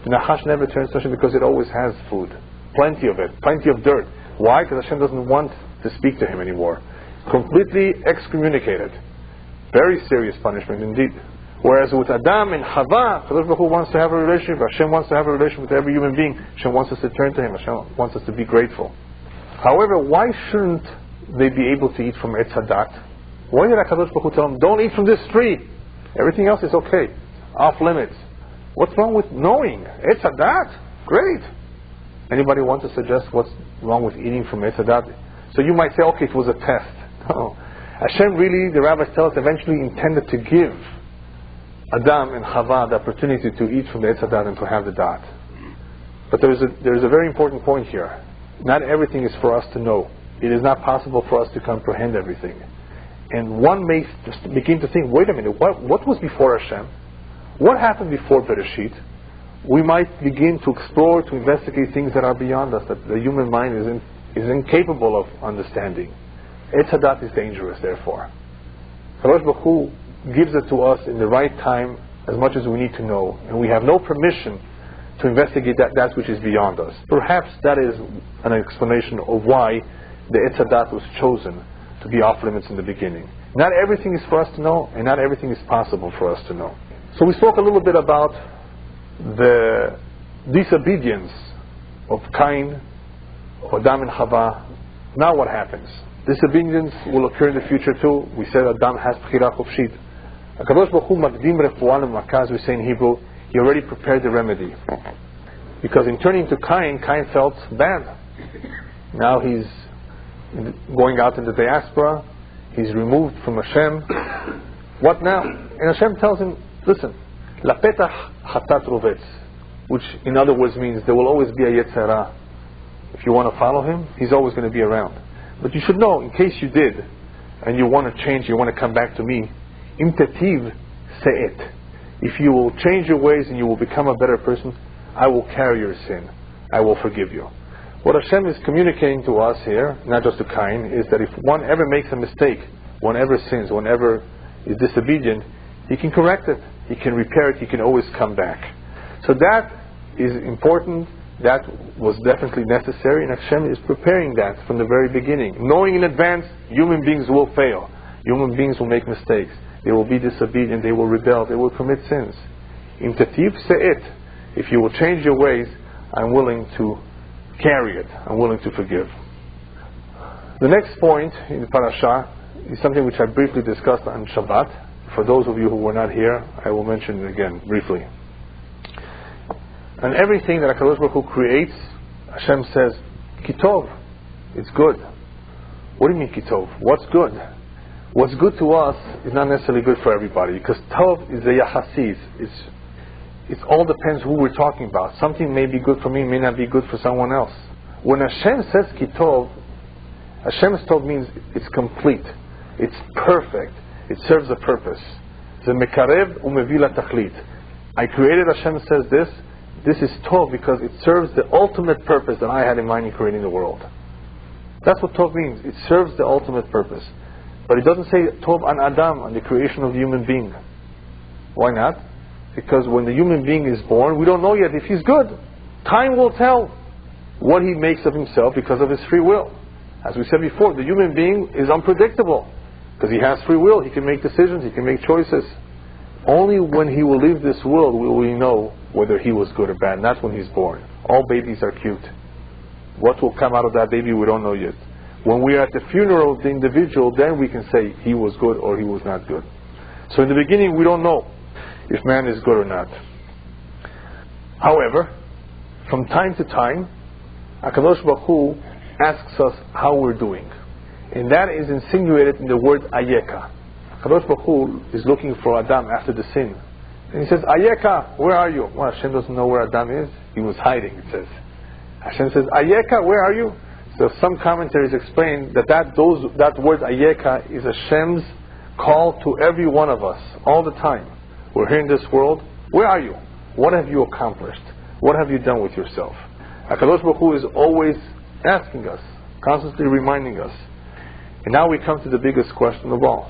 The Nachash never turns to Hashem because it always has food. Plenty of it. Plenty of dirt. Why? Because Hashem doesn't want to speak to him anymore. Completely excommunicated. Very serious punishment indeed. Whereas with Adam and Chava, HaKadosh Baruch Hu wants to have a relationship. Hashem wants to have a relationship with every human being. Hashem wants us to turn to Him. Hashem wants us to be grateful. However, why shouldn't they be able to eat from Etz Hadat? Why did HaKadosh Baruch Hu tell them, don't eat from this tree? Everything else is okay. Off limits. What's wrong with knowing? Etz Hadat? Great. Anybody want to suggest what's wrong with eating from Etz Hadat? So you might say, okay, it was a test. No. Hashem really, the rabbis tell us, eventually intended to give Adam and Chava the opportunity to eat from the Etz Hadat and to have the Dat. But there is a very important point here. Not everything is for us to know. It is not possible for us to comprehend everything. And one may just begin to think, wait a minute, what was before Hashem? What happened before Bereishit? We might begin to explore, to investigate things that are beyond us, that the human mind is incapable of understanding. Etz Hadat is dangerous, therefore. HaKadosh Baruch Hu gives it to us in the right time as much as we need to know, and we have no permission to investigate that which is beyond us. Perhaps that is an explanation of why the Etz HaDat was chosen to be off limits in the beginning. Not everything is for us to know, and not everything is possible for us to know. So we spoke a little bit about the disobedience of Cain, Adam and Chava. Now what happens? Disobedience will occur in the future too. We said Adam has Bchira Chofshit. HaKadosh Baruch Hu Magdim Refuah L'Makaz, we say in Hebrew, he already prepared the remedy. Because in turning to Cain, Cain felt bad. Now he's going out in the diaspora, he's removed from Hashem. What now? And Hashem tells him, listen, Lapetach Chatat Rovetz, which in other words means there will always be a Yetzer Hara. If you want to follow him, he's always going to be around. But you should know, in case you did, and you want to change, you want to come back to me, Im Tetiv Se'et. If you will change your ways and you will become a better person, I will carry your sin. I will forgive you. What Hashem is communicating to us here, not just to Cain, is that if one ever makes a mistake, one ever sins, one ever is disobedient, he can correct it, he can repair it, he can always come back. So that is important, that was definitely necessary, and Hashem is preparing that from the very beginning. Knowing in advance, human beings will fail. Human beings will make mistakes. They will be disobedient, they will rebel, they will commit sins. Im Tetiv Se'et. If you will change your ways, I'm willing to carry it. I'm willing to forgive. The next point in the Parashat is something which I briefly discussed on Shabbat. For those of you who were not here, I will mention it again briefly. And everything that HaKadosh Baruch Hu creates, Hashem says, Kitov, it's good. What do you mean Kitov? What's good? What's good to us is not necessarily good for everybody, because Tov is a Yahasis. It all depends who we're talking about. Something may be good for me, may not be good for someone else. When Hashem says Kitov, Hashem's Tov means it's complete, it's perfect, it serves a purpose. The Mekarev Umevila Tachlit. I created, Hashem says this is Tov because it serves the ultimate purpose that I had in mind in creating the world. That's what Tov means. It serves the ultimate purpose. But it doesn't say Tov an Adam, on the creation of the human being. Why not? Because when the human being is born, we don't know yet if he's good. Time will tell what he makes of himself because of his free will. As we said before, the human being is unpredictable. Because he has free will, he can make decisions, he can make choices. Only when he will leave this world will we know whether he was good or bad. Not when he's born. All babies are cute. What will come out of that baby, we don't know yet. When we are at the funeral of the individual, then we can say he was good or he was not good. So in the beginning, we don't know if man is good or not. However, from time to time, HaKadosh Baruch Hu asks us how we're doing. And that is insinuated in the word Ayeka. HaKadosh Baruch Hu is looking for Adam after the sin. And he says, Ayeka, where are you? Well, Hashem doesn't know where Adam is. He was hiding, it says. Hashem says, Ayeka, where are you? So some commentaries explain that word Ayeka is Hashem's call to every one of us all the time. We're here in this world. Where are you? What have you accomplished? What have you done with yourself? HaKadosh Baruch Hu is always asking us, constantly reminding us. And now we come to the biggest question of all.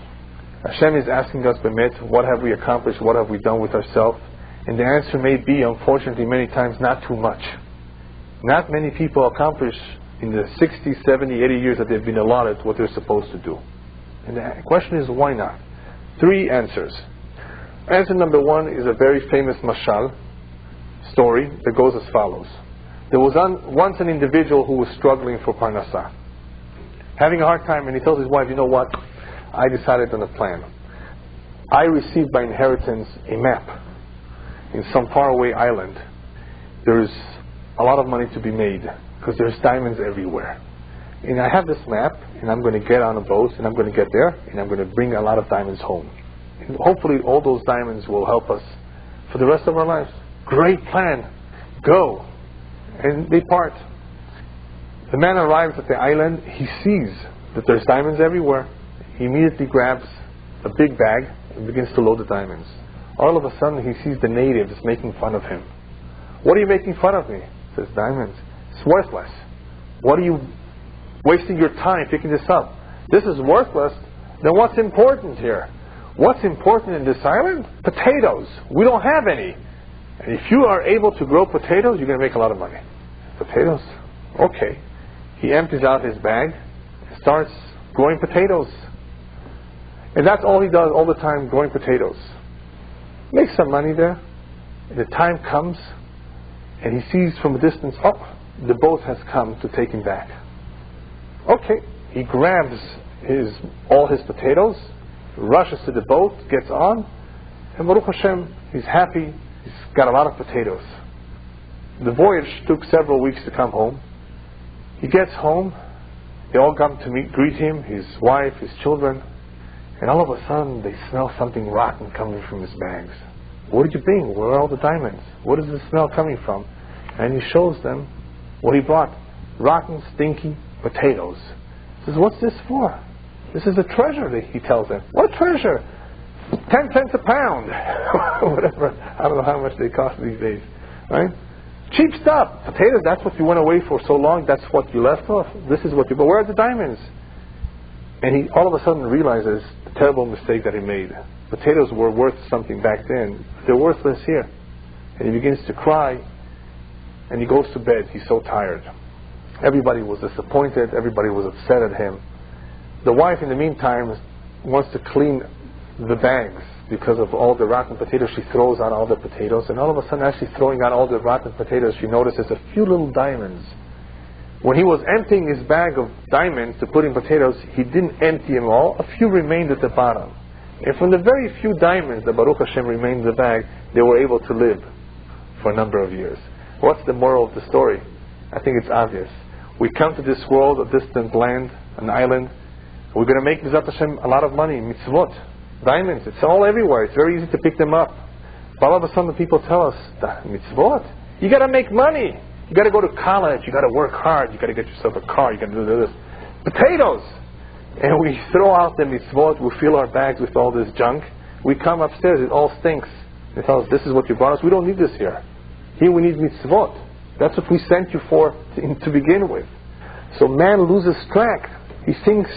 Hashem is asking us, Bemet, what have we accomplished? What have we done with ourselves? And the answer may be, unfortunately, many times, not too much. Not many people accomplish in the 60, 70, 80 years that they've been allotted what they're supposed to do. And the question is, why not? 3 answers. Answer number 1 is a very famous mashal story that goes as follows. There was once an individual who was struggling for parnasah, having a hard time, and he tells his wife, you know what, I decided on a plan. I received by inheritance a map in some faraway island. There's a lot of money to be made because there's diamonds everywhere. And I have this map, and I'm going to get on a boat, and I'm going to get there, and I'm going to bring a lot of diamonds home. And hopefully all those diamonds will help us for the rest of our lives. Great plan. Go. And they part. The man arrives at the island. He sees that there's diamonds everywhere. He immediately grabs a big bag and begins to load the diamonds. All of a sudden he sees the natives making fun of him. What are you making fun of me? He says, diamonds. It's worthless. What are you wasting your time picking this up? This is worthless. Then what's important here? What's important in this island? Potatoes. We don't have any. And if you are able to grow potatoes, you're going to make a lot of money. Potatoes? Okay. He empties out his bag and starts growing potatoes. And that's all he does all the time, growing potatoes. Makes some money there. And the time comes, and he sees from a distance, oh, the boat has come to take him back. Okay. He grabs all his potatoes, rushes to the boat, gets on, and Baruch Hashem, he's happy. He's got a lot of potatoes. The voyage took several weeks to come home. He gets home. They all come to greet him, his wife, his children. And all of a sudden, they smell something rotten coming from his bags. What did you bring? Where are all the diamonds? What is the smell coming from? And he shows them what he brought. Rotten, stinky potatoes. He says, what's this for? This is a treasure, he tells them. What treasure? 10 cents a pound. Whatever. I don't know how much they cost these days. Right? Cheap stuff. Potatoes, that's what you went away for so long. That's what you left off. This is what you... But where are the diamonds? And he all of a sudden realizes the terrible mistake that he made. Potatoes were worth something back then. They're worthless here. And he begins to cry. And he goes to bed. He's so tired. Everybody was disappointed. Everybody was upset at him. The wife, in the meantime, wants to clean the bags because of all the rotten potatoes. She throws out all the potatoes, and all of a sudden, as she's throwing out all the rotten potatoes, she notices a few little diamonds. When he was emptying his bag of diamonds to put in potatoes, he didn't empty them all. A few remained at the bottom. And from the very few diamonds that Baruch Hashem remained in the bag, they were able to live for a number of years. What's the moral of the story? I think it's obvious. We come to this world, a distant land, an island. We're going to make, B'ezrat Hashem, a lot of money, mitzvot, diamonds. It's all everywhere. It's very easy to pick them up. But all of a sudden, people tell us, mitzvot, you got to make money. You got to go to college. You got to work hard. You got to get yourself a car. You got to do this. Potatoes. And we throw out the mitzvot. We fill our bags with all this junk. We come upstairs. It all stinks. They tell us, this is what you brought us. We don't need this here. Here we need mitzvot. That's what we sent you for to begin with. So man loses track. He thinks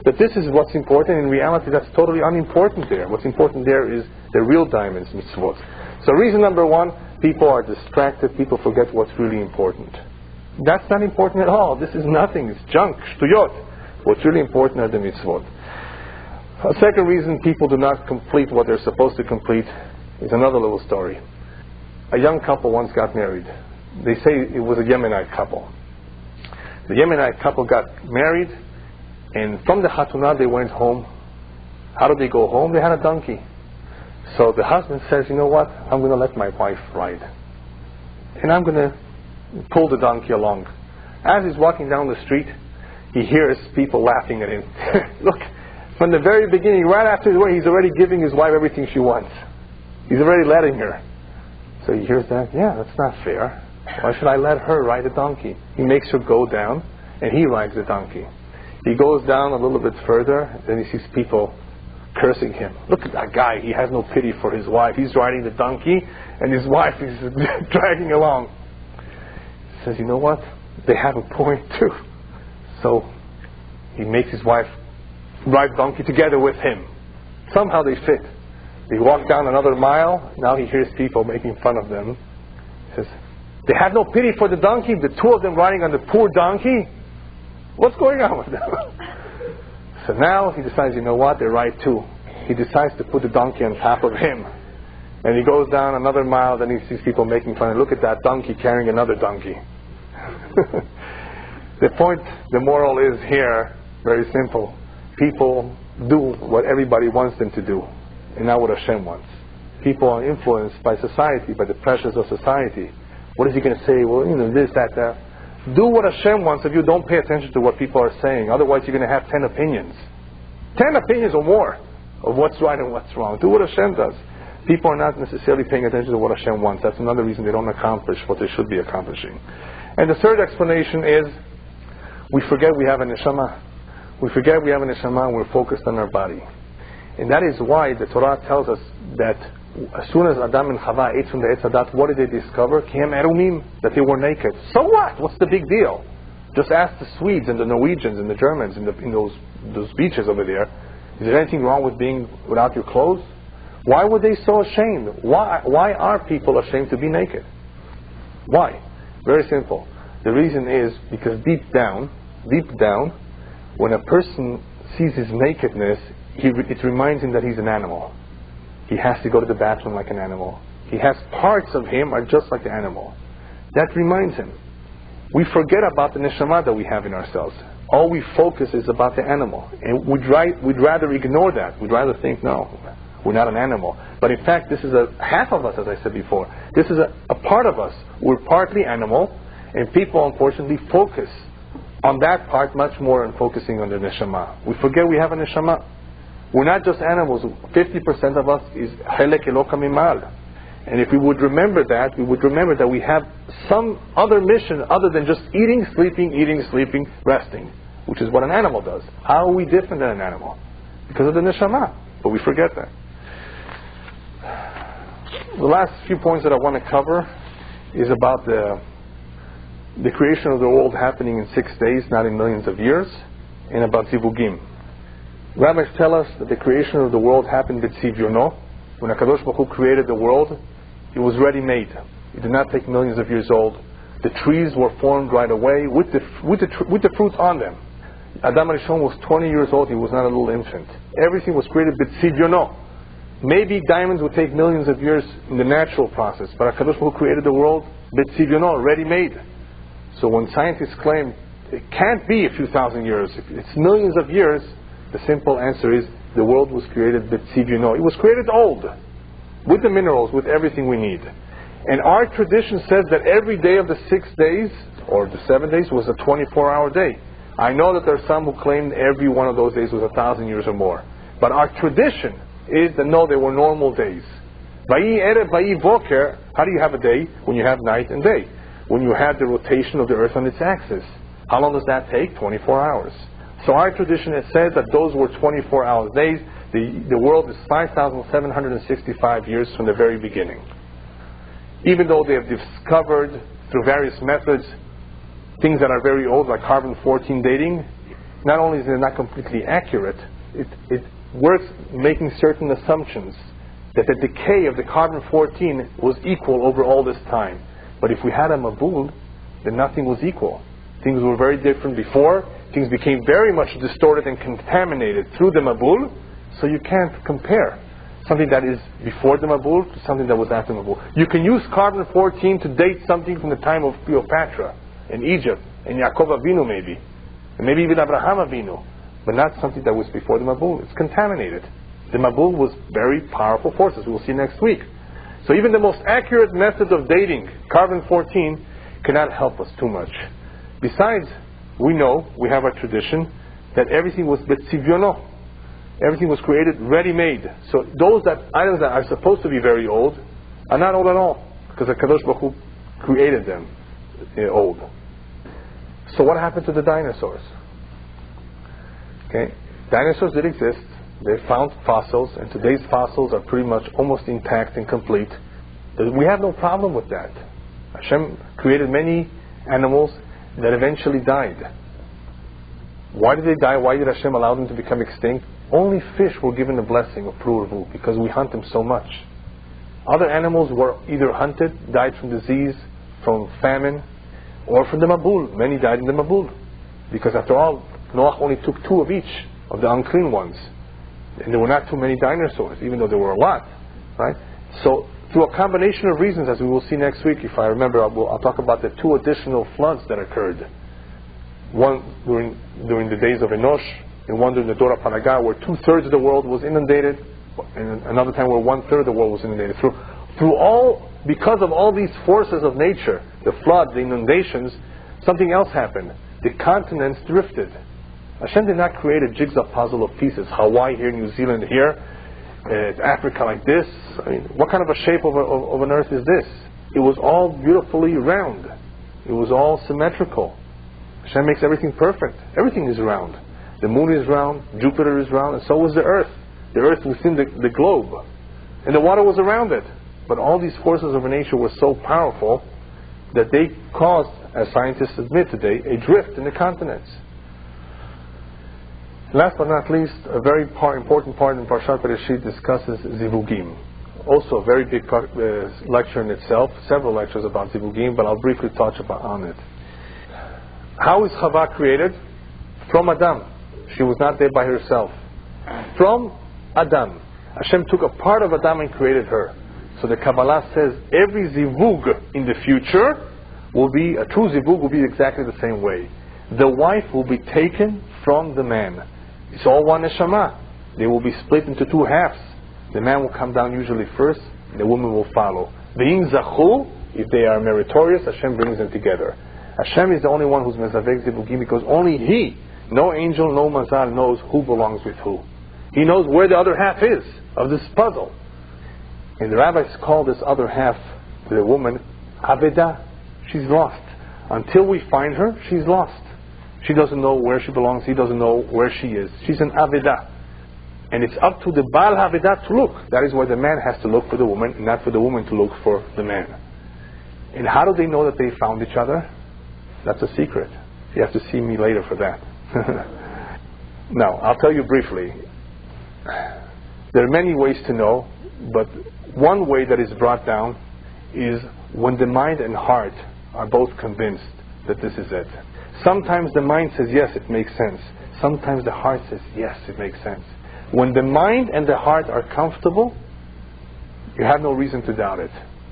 that this is what's important. In reality, that's totally unimportant there. What's important there is the real diamonds, mitzvot. So reason number one, people are distracted. People forget what's really important. That's not important at all. This is nothing. It's junk, shtuyot. What's really important are the mitzvot. A second reason people do not complete what they're supposed to complete is another little story. A young couple once got married. They say it was a Yemenite couple. The Yemenite couple got married, and from the Hatunah they went home. How did they go home? They had a donkey. So the husband says, you know what? I'm going to let my wife ride. And I'm going to pull the donkey along. As he's walking down the street, he hears people laughing at him. Look, from the very beginning, right after his wedding, he's already giving his wife everything she wants. He's already letting her. So he hears that, yeah, that's not fair. Why should I let her ride the donkey? He makes her go down, and he rides the donkey. He goes down a little bit further, then he sees people cursing him. Look at that guy. He has no pity for his wife. He's riding the donkey, and his wife is dragging along. He says, you know what? They have a point too. So he makes his wife ride the donkey together with him. Somehow they fit. They walk down another mile. Now he hears people making fun of them. He says, they had no pity for the donkey, the two of them riding on the poor donkey. What's going on with them? So now he decides, you know what, they're right too. He decides to put the donkey on top of him. And he goes down another mile, then he sees people making fun. Look at that donkey carrying another donkey. The point, the moral is here, very simple. People do what everybody wants them to do, and not what Hashem wants. People are influenced by society, by the pressures of society. What is he going to say? Well, you know, this, that, that. Do what Hashem wants of you. Don't pay attention to what people are saying. Otherwise, you're going to have 10 opinions. 10 opinions or more of what's right and what's wrong. Do what Hashem does. People are not necessarily paying attention to what Hashem wants. That's another reason they don't accomplish what they should be accomplishing. And the third explanation is we forget we have a neshama. We forget we have a neshama and we're focused on our body. And that is why the Torah tells us that as soon as Adam and Chava ate from the Eitz Hadat, what did they discover? Kihem erumim, that they were naked. So what? What's the big deal? Just ask the Swedes and the Norwegians and the Germans in those beaches over there. Is there anything wrong with being without your clothes? Why were they so ashamed? Why are people ashamed to be naked? Why? Very simple. The reason is because deep down, when a person sees his nakedness, it reminds him that he's an animal. He has to go to the bathroom like an animal. He has parts of him are just like the animal. That reminds him. We forget about the neshama that we have in ourselves. All we focus is about the animal. And we'd rather ignore that. We'd rather think, no, we're not an animal. But in fact, this is a half of us, as I said before. This is a part of us. We're partly animal, and people unfortunately focus on that part much more than focusing on the neshama. We forget we have a neshama. We're not just animals. 50% of us is chelek eloka mimal. And if we would remember that, we would remember that we have some other mission other than just eating, sleeping, resting, which is what an animal does. How are we different than an animal? Because of the neshama. But we forget that. The last few points that I want to cover is about the creation of the world happening in 6 days, not in millions of years, and about zivugim. Rabbis tell us that the creation of the world happened b'tzivyono. When HaKadosh Baruch Hu created the world, it was ready-made. It did not take millions of years old. The trees were formed right away with the fruits on them. Adam Rishon was 20 years old. He was not a little infant. Everything was created b'tzivyono. Maybe diamonds would take millions of years in the natural process, but HaKadosh Baruch Hu created the world b'tzivyono, ready-made. So when scientists claim it can't be a few thousand years, if it's millions of years, the simple answer is the world was created b'tzivyono. It was created old, with the minerals, with everything we need. And our tradition says that every day of the 6 days, or the 7 days, was a 24-hour day. I know that there are some who claim every one of those days was 1,000 years or more. But our tradition is that no, they were normal days. Vayi erev, vayi voker. How do you have a day? When you have night and day. When you have the rotation of the earth on its axis. How long does that take? 24 hours. So our tradition has said that those were 24-hour days. The world is 5,765 years from the very beginning. Even though they have discovered through various methods things that are very old, like carbon-14 dating, not only is it not completely accurate, it works making certain assumptions that the decay of the carbon-14 was equal over all this time. But if we had a mabul, then nothing was equal. Things were very different before. Things became very much distorted and contaminated through the mabul, so you can't compare something that is before the mabul to something that was after the mabul. You can use carbon-14 to date something from the time of Cleopatra in Egypt, and Yaakov Avinu maybe, and maybe even Abraham Avinu, but not something that was before the mabul. It's contaminated. The mabul was very powerful forces. We'll see next week. So even the most accurate method of dating, carbon-14, cannot help us too much. Besides, we know, we have our tradition, that everything was b'tzivyono. Everything was created ready-made. So items that are supposed to be very old are not old at all, because the HaKadosh Baruch Hu created them old. So what happened to the dinosaurs? Okay, dinosaurs did exist. They found fossils, and today's fossils are pretty much almost intact and complete. We have no problem with that. Hashem created many animals that eventually died. Why did they die? Why did Hashem allow them to become extinct? Only fish were given the blessing of Pru'urvu because we hunt them so much. Other animals were either hunted, died from disease, from famine, or from the mabul. Many died in the mabul. Because after all, Noach only took 2 of each, of the unclean ones. And there were not too many dinosaurs, even though there were a lot. Right? So, through a combination of reasons, as we will see next week, if I remember, I'll talk about the 2 additional floods that occurred. One during the days of Enosh, and one during the Dora Panaga, where 2/3 of the world was inundated, and another time where 1/3 of the world was inundated. Because of all these forces of nature, the floods, the inundations, something else happened. The continents drifted. Hashem did not create a jigsaw puzzle of pieces. Hawaii here, New Zealand here, Africa like this. I mean, what kind of a shape of an earth is this? It was all beautifully round. It was all symmetrical. Hashem makes everything perfect. Everything is round. The moon is round, Jupiter is round, and so was the earth. The earth was in the globe. And the water was around it. But all these forces of nature were so powerful that they caused, as scientists admit today, a drift in the continents. Last but not least, a very important part in Parashat Bereishit discusses zivugim. Also a very big lecture in itself, several lectures about zivugim, but I'll briefly touch on it. How is Chava created? From Adam. She was not there by herself. From Adam. Hashem took a part of Adam and created her. So the Kabbalah says every zivug in the future will be, a true zivug will be exactly the same way. The wife will be taken from the man. It's all one neshama. They will be split into two halves. The man will come down usually first, and the woman will follow. Ve'im zachu, if they are meritorious, Hashem brings them together. Hashem is the only one who's mezavek zivugim, because only He, no angel, no mazal, knows who belongs with who. He knows where the other half is of this puzzle. And the rabbis call this other half, the woman, Avedah. She's lost. Until we find her, she's lost. She doesn't know where she belongs. He doesn't know where she is. She's an Avedah. And it's up to the Baal Avedah to look. That is why the man has to look for the woman, and not for the woman to look for the man. And how do they know that they found each other? That's a secret. You have to see me later for that. Now, I'll tell you briefly. There are many ways to know, but one way that is brought down is when the mind and heart are both convinced that this is it. Sometimes the mind says, yes, it makes sense. Sometimes the heart says, yes, it makes sense. When the mind and the heart are comfortable, you have no reason to doubt it.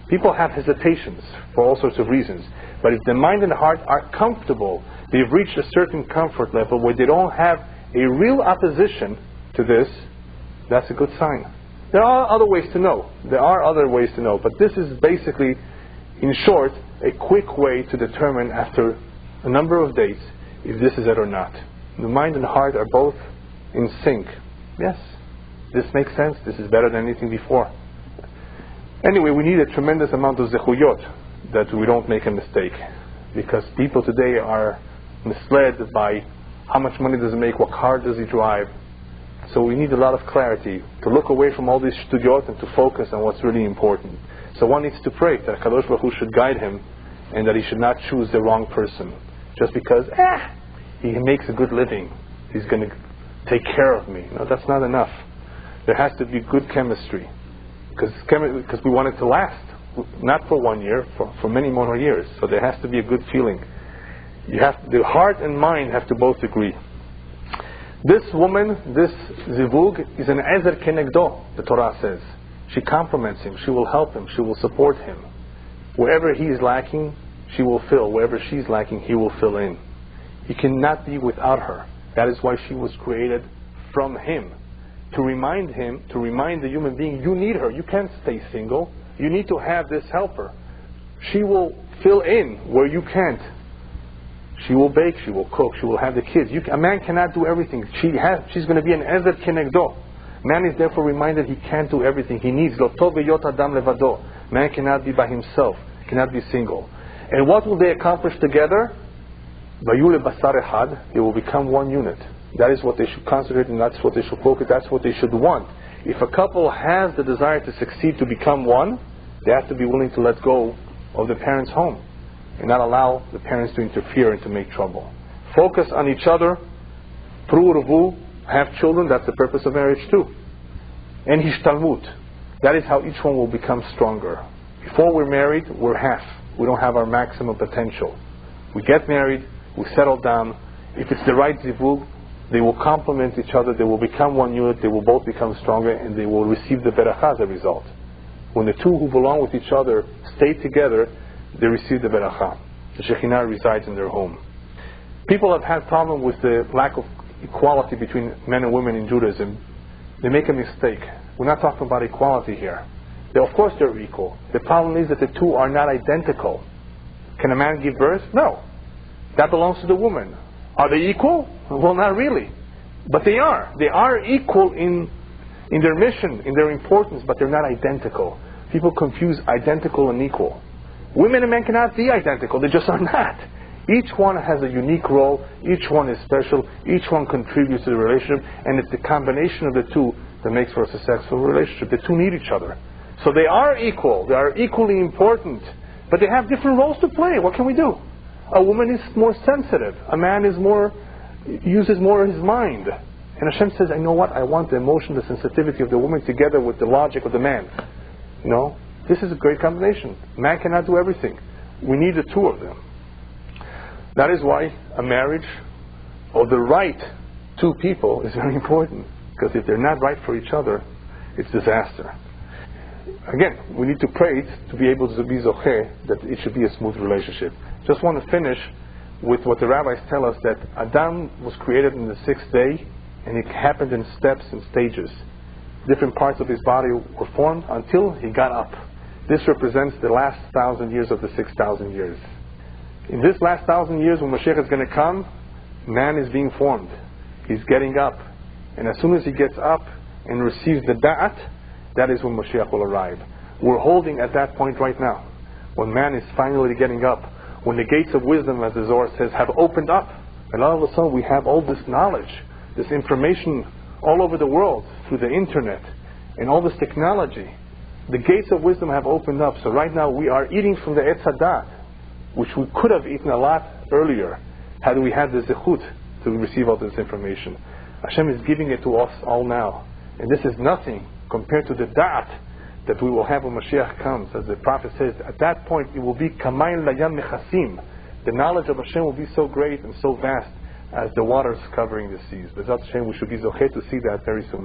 People have hesitations for all sorts of reasons. But if the mind and the heart are comfortable, they've reached a certain comfort level where they don't have a real opposition to this, that's a good sign. There are other ways to know. There are other ways to know. But this is basically, in short, a quick way to determine after a number of days if this is it or not. The mind and heart are both in sync. Yes, this makes sense. This is better than anything before. Anyway, we need a tremendous amount of zechuyot that we don't make a mistake. Because people today are misled by how much money does he make, what car does he drive. So we need a lot of clarity to look away from all these shtuyot and to focus on what's really important. So one needs to pray that Kadosh Baruch Hu should guide him and that he should not choose the wrong person. Just because, he makes a good living, he's going to take care of me. No, that's not enough. There has to be good chemistry. Because we want it to last. Not for 1 year, for many more years. So there has to be a good feeling. The heart and mind have to both agree. This woman, this zivug, is an ezer kenegdo, the Torah says. She compliments him, she will help him, she will support him. Wherever he is lacking, she will fill. Wherever she's lacking, he will fill in. He cannot be without her. That is why she was created from him. To remind the human being, you need her. You can't stay single. You need to have this helper. She will fill in where you can't. She will bake, she will cook, she will have the kids. A man cannot do everything. She's going to be an ezer kenegdo. Man is therefore reminded he can't do everything. He needs lo tov v'yot adam levado. Man cannot be by himself, cannot be single. And what will they accomplish together? Vayule basar echad. They will become one unit. That is what they should concentrate and that's what they should focus. That's what they should want. If a couple has the desire to succeed, to become one, they have to be willing to let go of the parents' home and not allow the parents to interfere and to make trouble. Focus on each other. Pru have children. That's the purpose of marriage too. And hishtalmut. That is how each one will become stronger. Before we're married, we're half. We don't have our maximum potential. We get married, we settle down. If it's the right zivug, they will complement each other, they will become one unit, they will both become stronger, and they will receive the beracha as a result. When the two who belong with each other stay together, they receive the beracha. The Shekhinah resides in their home. People have had problem with the lack of equality between men and women in Judaism. They make a mistake. We're not talking about equality here. Of course they're equal. The problem is that the two are not identical. Can a man give birth? No. That belongs to the woman. Are they equal? Well, not really. But they are. They are equal in their mission, in their importance, but they're not identical. People confuse identical and equal. Women and men cannot be identical. They just are not. Each one has a unique role. Each one is special. Each one contributes to the relationship. And it's the combination of the two that makes for a successful relationship. The two need each other. So they are equal. They are equally important. But they have different roles to play. What can we do? A woman is more sensitive. A man uses more of his mind. And Hashem says, I know what? I want the emotion, the sensitivity of the woman together with the logic of the man. This is a great combination. Man cannot do everything. We need the two of them. That is why a marriage of the right two people is very important. Because if they're not right for each other, it's disaster. Again, we need to pray to be able to be zocheh, that it should be a smooth relationship. Just want to finish with what the rabbis tell us, that Adam was created in the sixth day, and it happened in steps and stages. Different parts of his body were formed until he got up. This represents the last 1,000 years of the 6,000 years. In this last 1,000 years, when Mashiach is going to come, man is being formed. He's getting up. And as soon as he gets up and receives the da'at, that is when Mashiach will arrive. We're holding at that point right now. When man is finally getting up. When the gates of wisdom, as the Zohar says, have opened up. And all of a sudden we have all this knowledge, this information all over the world through the internet and all this technology. The gates of wisdom have opened up. So right now we are eating from the Etz Hadat, which we could have eaten a lot earlier had we had the zechut to receive all this information. Hashem is giving it to us all now. And this is nothing compared to the da'at that we will have when Mashiach comes. As the Prophet says, at that point it will be kamayim layam mechasim. The knowledge of Hashem will be so great and so vast as the waters covering the seas. B'ezrat Hashem, we should be zocheh to see that very soon.